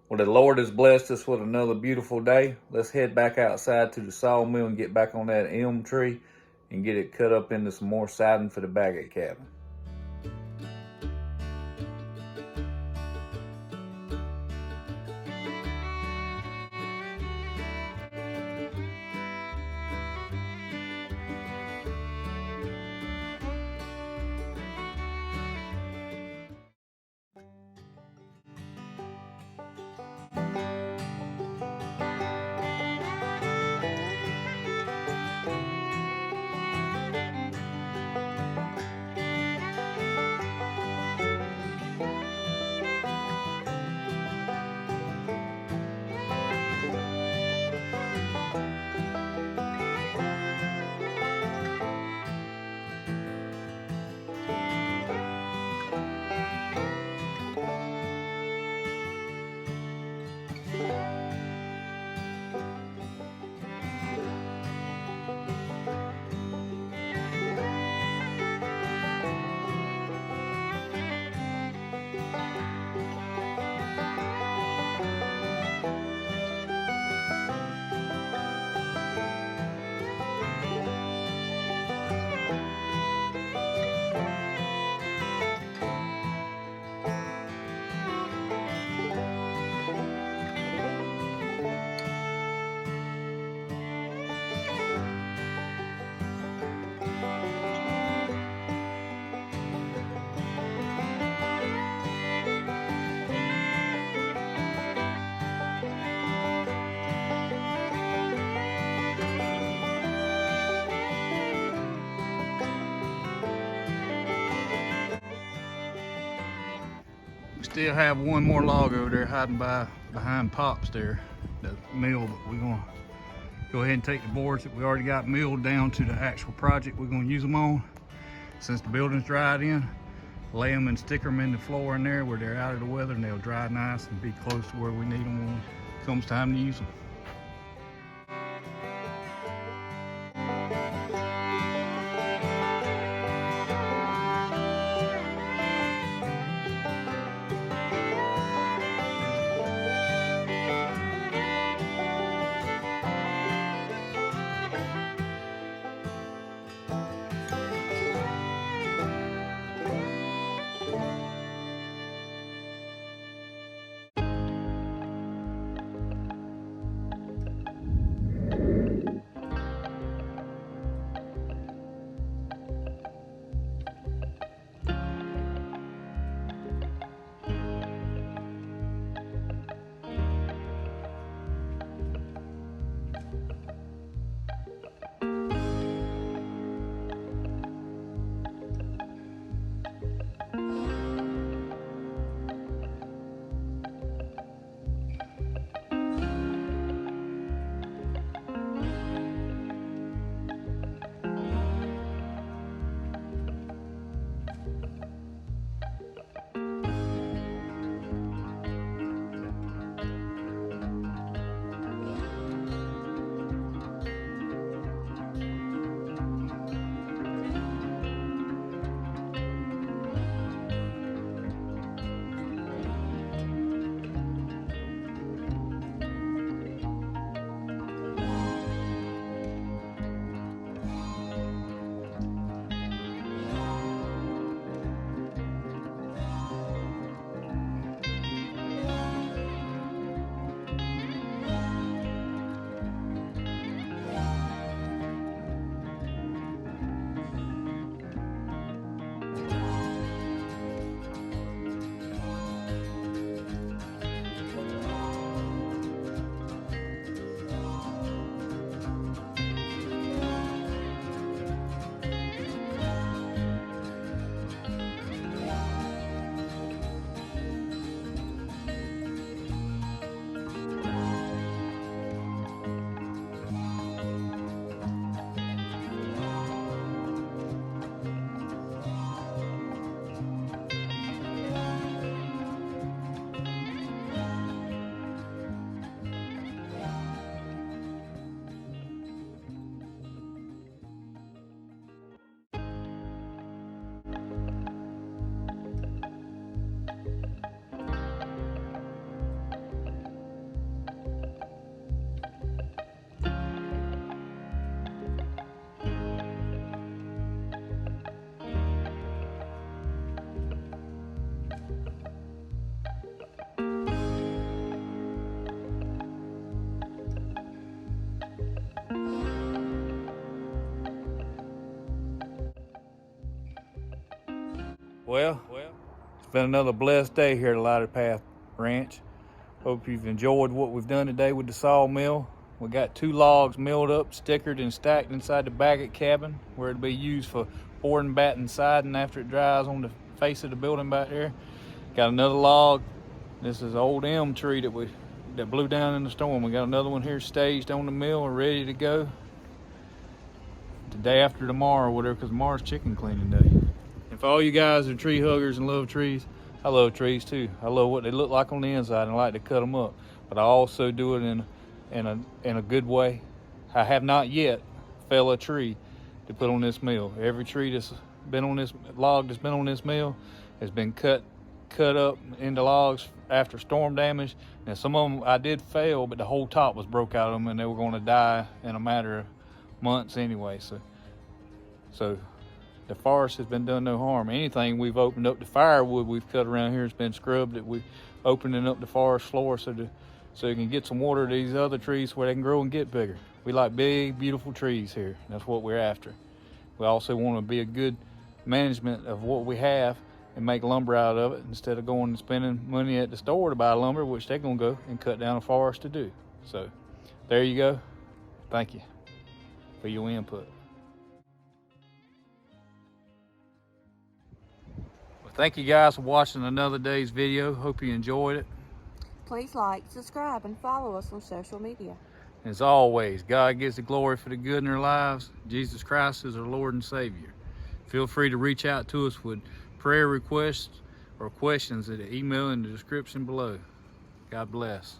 Well, the Lord has blessed us with another beautiful day. Let's head back outside to the sawmill and get back on that elm tree and get it cut up into some more siding for the Baggett Cabin. We still have one more log over there hiding behind Pops there, the mill, but we're gonna go ahead and take the boards that we already got milled down to the actual project we're gonna use them on. Since the building's dried in, lay them and stick them in the floor in there where they're out of the weather and they'll dry nice and be close to where we need them when it comes time to use them. Well, it's been another blessed day here at Alighteded Path Ranch. Hope you've enjoyed what we've done today with the sawmill. We got 2 logs milled up, stickered, and stacked inside the Baggett Cabin, where it'll be used for boarding, batting, siding after it dries on the face of the building back there. Got another log. This is an old elm tree that blew down in the storm. We got another one here staged on the mill and ready to go the day after tomorrow or whatever, because tomorrow's chicken cleaning day. And for all you guys that are tree huggers and love trees, I love trees too. I love what they look like on the inside and I like to cut them up. But I also do it in a good way. I have not yet felled a tree to put on this mill. Every tree that's been on this log that's been on this mill has been cut up into logs after storm damage. And some of them I did fell, but the whole top was broke out of them and they were going to die in a matter of months anyway. So the forest has been done no harm. Anything we've opened up, the firewood we've cut around here has been scrubbed. That we opening up the forest floor so you can get some water to these other trees where they can grow and get bigger. We like big, beautiful trees here. That's what we're after. We also want to be a good management of what we have and make lumber out of it instead of going and spending money at the store to buy lumber, which they're gonna go and cut down a forest to do. So there you go. Thank you for your input. Thank you guys for watching another day's video. Hope you enjoyed it. Please like, subscribe, and follow us on social media. As always, God gets the glory for the good in our lives. Jesus Christ is our Lord and Savior. Feel free to reach out to us with prayer requests or questions at the email in the description below. God bless.